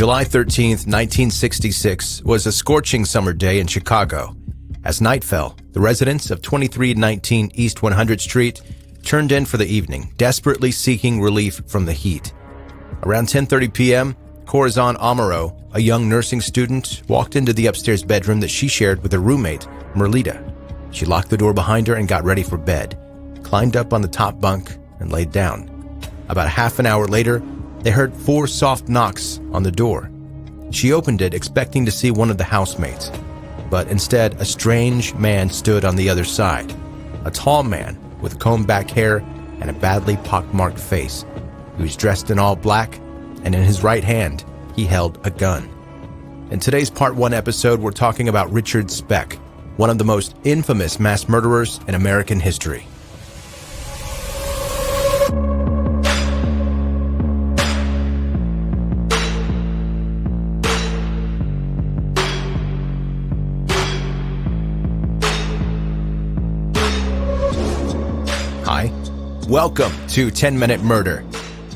July 13th, 1966 was a scorching summer day in Chicago. As night fell, the residents of 2319 East 100th Street turned in for the evening, desperately seeking relief from the heat. Around 10:30 p.m., Corazon Amurao, a young nursing student, walked into the upstairs bedroom that she shared with her roommate, Merlita. She locked the door behind her and got ready for bed, climbed up on the top bunk, and laid down. About half an hour later, they heard 4 soft knocks on the door. She opened it, expecting to see one of the housemates, but instead a strange man stood on the other side, a tall man with combed-back hair and a badly pockmarked face. He was dressed in all black, and in his right hand, he held a gun. In today's Part 1 episode, we're talking about Richard Speck, one of the most infamous mass murderers in American history. Hi, welcome to 10 Minute Murder,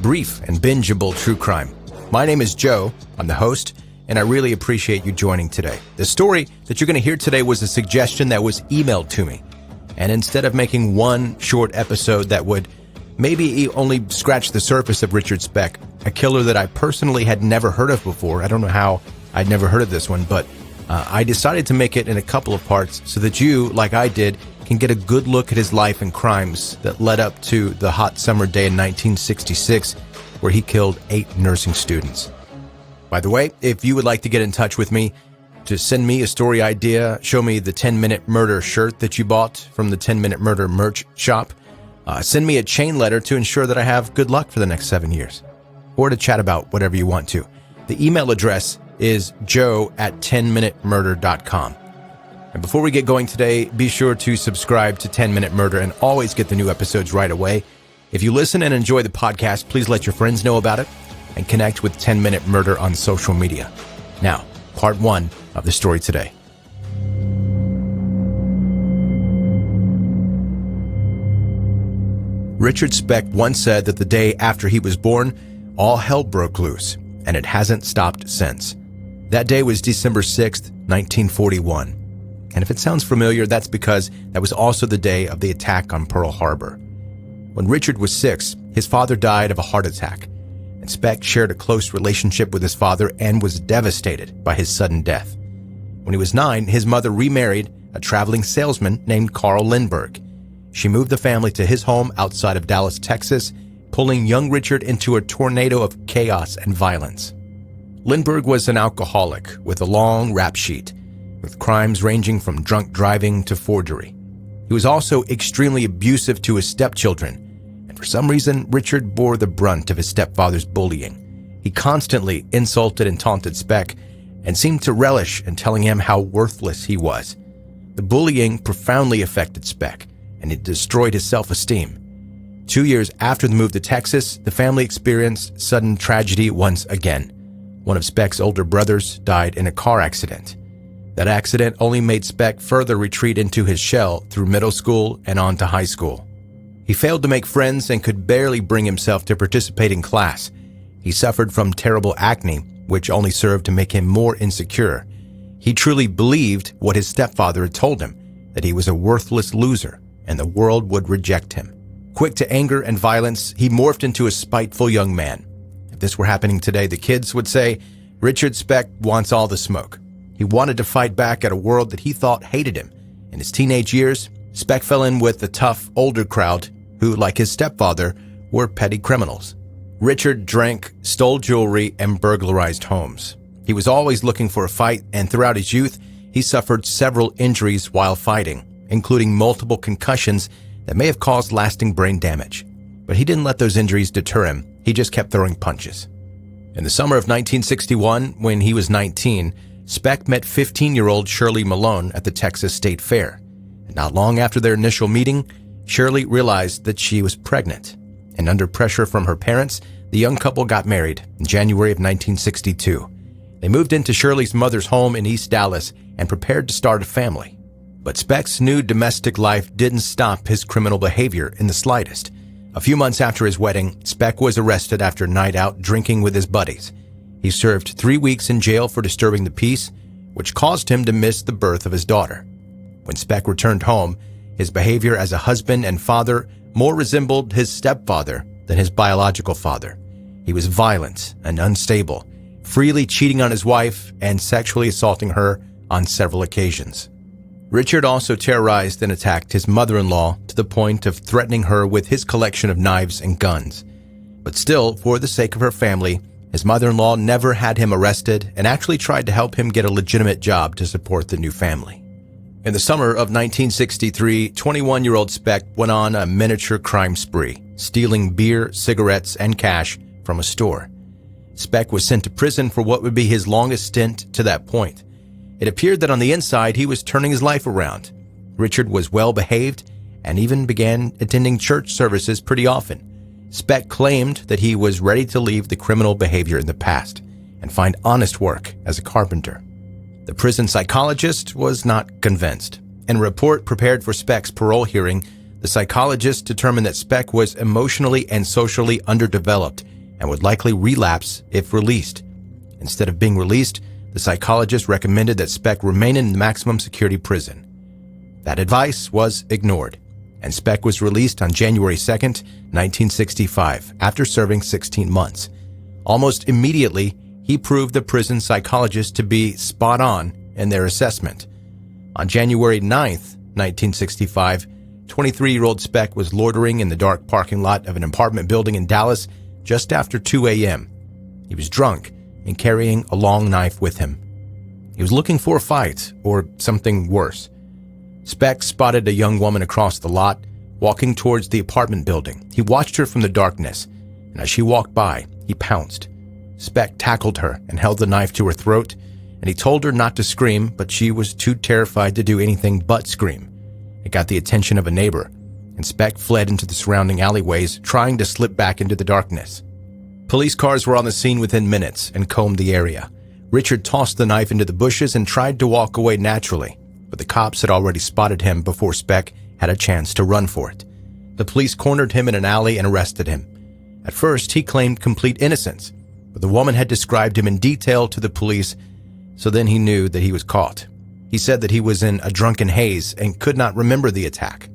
brief and bingeable true crime. My name is Joe, I'm the host, and I really appreciate you joining today. The story that you're going to hear today was a suggestion that was emailed to me. And instead of making one short episode that would maybe only scratch the surface of Richard Speck, a killer that I personally had never heard of before, I don't know how I'd never heard of this one, but I decided to make it in a couple of parts so that you, like I did, can get a good look at his life and crimes that led up to the hot summer day in 1966, where he killed 8 nursing students. By the way, if you would like to get in touch with me, to send me a story idea, show me the 10 Minute Murder shirt that you bought from the 10 Minute Murder merch shop, send me a chain letter to ensure that I have good luck for the next 7 years, or to chat about whatever you want to. The email address is joe@10minutemurder.com. And before we get going today, be sure to subscribe to 10 Minute Murder and always get the new episodes right away. If you listen and enjoy the podcast, please let your friends know about it and connect with 10 Minute Murder on social media. Now, part 1 of the story today. Richard Speck once said that the day after he was born, all hell broke loose, and it hasn't stopped since. That day was December 6th, 1941. And if it sounds familiar, that's because that was also the day of the attack on Pearl Harbor. When Richard was 6, his father died of a heart attack, and Speck shared a close relationship with his father and was devastated by his sudden death. When he was 9, his mother remarried a traveling salesman named Carl Lindbergh. She moved the family to his home outside of Dallas, Texas, pulling young Richard into a tornado of chaos and violence. Lindbergh was an alcoholic with a long rap sheet, with crimes ranging from drunk driving to forgery. He was also extremely abusive to his stepchildren, and for some reason, Richard bore the brunt of his stepfather's bullying. He constantly insulted and taunted Speck, and seemed to relish in telling him how worthless he was. The bullying profoundly affected Speck, and it destroyed his self-esteem. 2 years after the move to Texas, the family experienced sudden tragedy once again. One of Speck's older brothers died in a car accident. That accident only made Speck further retreat into his shell through middle school and on to high school. He failed to make friends and could barely bring himself to participate in class. He suffered from terrible acne, which only served to make him more insecure. He truly believed what his stepfather had told him, that he was a worthless loser and the world would reject him. Quick to anger and violence, he morphed into a spiteful young man. If this were happening today, the kids would say, Richard Speck wants all the smoke. He wanted to fight back at a world that he thought hated him. In his teenage years, Speck fell in with the tough, older crowd who, like his stepfather, were petty criminals. Richard drank, stole jewelry, and burglarized homes. He was always looking for a fight, and throughout his youth, he suffered several injuries while fighting, including multiple concussions that may have caused lasting brain damage. But he didn't let those injuries deter him. He just kept throwing punches. In the summer of 1961, when he was 19, Speck met 15-year-old Shirley Malone at the Texas State Fair. And not long after their initial meeting, Shirley realized that she was pregnant. And under pressure from her parents, the young couple got married in January of 1962. They moved into Shirley's mother's home in East Dallas and prepared to start a family. But Speck's new domestic life didn't stop his criminal behavior in the slightest. A few months after his wedding, Speck was arrested after a night out drinking with his buddies. He He served 3 weeks in jail for disturbing the peace, which caused him to miss the birth of his daughter. When Speck returned home, his behavior as a husband and father more resembled his stepfather than his biological father. He was violent and unstable, freely cheating on his wife and sexually assaulting her on several occasions. Richard also terrorized and attacked his mother-in-law to the point of threatening her with his collection of knives and guns. But still, for the sake of her family, his mother-in-law never had him arrested and actually tried to help him get a legitimate job to support the new family. In the summer of 1963, 21-year-old Speck went on a miniature crime spree, stealing beer, cigarettes, and cash from a store. Speck was sent to prison for what would be his longest stint to that point. It appeared that on the inside, he was turning his life around. Richard was well-behaved and even began attending church services pretty often. Speck claimed that he was ready to leave the criminal behavior in the past and find honest work as a carpenter. The prison psychologist was not convinced. In a report prepared for Speck's parole hearing, the psychologist determined that Speck was emotionally and socially underdeveloped and would likely relapse if released. Instead of being released, the psychologist recommended that Speck remain in maximum security prison. That advice was ignored, and Speck was released on January 2, 1965, after serving 16 months. Almost immediately, he proved the prison psychologist to be spot on in their assessment. On January 9, 1965, 23-year-old Speck was loitering in the dark parking lot of an apartment building in Dallas just after 2 a.m. He was drunk and carrying a long knife with him. He was looking for a fight or something worse. Speck spotted a young woman across the lot, walking towards the apartment building. He watched her from the darkness, and as she walked by, he pounced. Speck tackled her and held the knife to her throat, and he told her not to scream, but she was too terrified to do anything but scream. It got the attention of a neighbor, and Speck fled into the surrounding alleyways, trying to slip back into the darkness. Police cars were on the scene within minutes and combed the area. Richard tossed the knife into the bushes and tried to walk away naturally, but the cops had already spotted him before Speck had a chance to run for it. The police cornered him in an alley and arrested him. At first, he claimed complete innocence, but the woman had described him in detail to the police, so then he knew that he was caught. He said that he was in a drunken haze and could not remember the attack.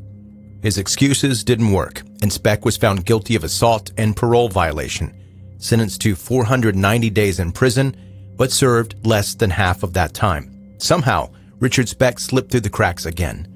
His excuses didn't work, and Speck was found guilty of assault and parole violation, sentenced to 490 days in prison, but served less than half of that time. Somehow, Richard Speck slipped through the cracks again.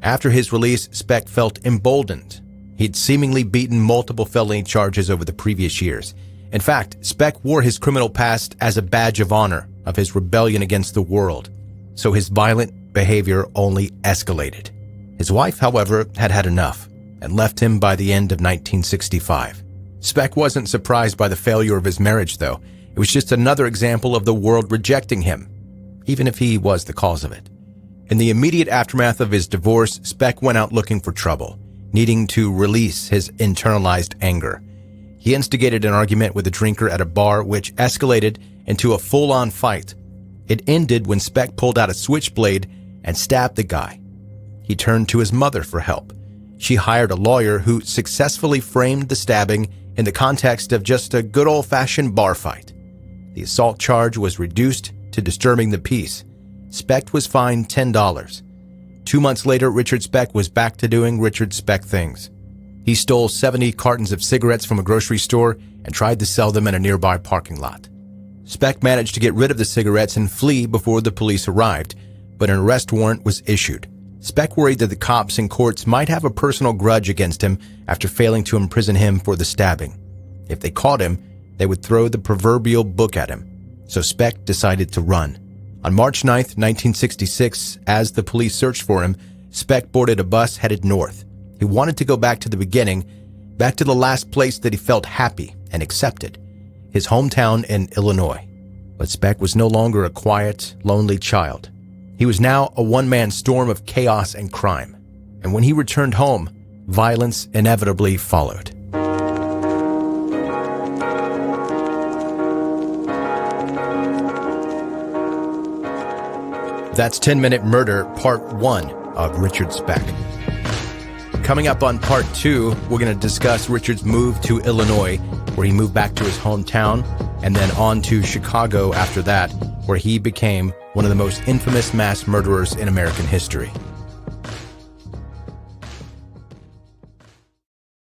After his release, Speck felt emboldened. He'd seemingly beaten multiple felony charges over the previous years. In fact, Speck wore his criminal past as a badge of honor of his rebellion against the world, so his violent behavior only escalated. His wife, however, had had enough and left him by the end of 1965. Speck wasn't surprised by the failure of his marriage, though. It was just another example of the world rejecting him, even if he was the cause of it. In the immediate aftermath of his divorce, Speck went out looking for trouble, needing to release his internalized anger. He instigated an argument with a drinker at a bar, which escalated into a full-on fight. It ended when Speck pulled out a switchblade and stabbed the guy. He turned to his mother for help. She hired a lawyer who successfully framed the stabbing in the context of just a good old-fashioned bar fight. The assault charge was reduced to disturbing the peace. Speck was fined $10. 2 months later, Richard Speck was back to doing Richard Speck things. He stole 70 cartons of cigarettes from a grocery store and tried to sell them in a nearby parking lot. Speck managed to get rid of the cigarettes and flee before the police arrived, but an arrest warrant was issued. Speck worried that the cops and courts might have a personal grudge against him after failing to imprison him for the stabbing. If they caught him, they would throw the proverbial book at him. So Speck decided to run. On March 9, 1966, as the police searched for him, Speck boarded a bus headed north. He wanted to go back to the beginning, back to the last place that he felt happy and accepted, his hometown in Illinois. But Speck was no longer a quiet, lonely child. He was now a one-man storm of chaos and crime. And when he returned home, violence inevitably followed. That's 10-Minute Murder, Part 1 of Richard Speck. Coming up on Part 2, we're going to discuss Richard's move to Illinois where he moved back to his hometown, and then on to Chicago after that, where he became one of the most infamous mass murderers in American history.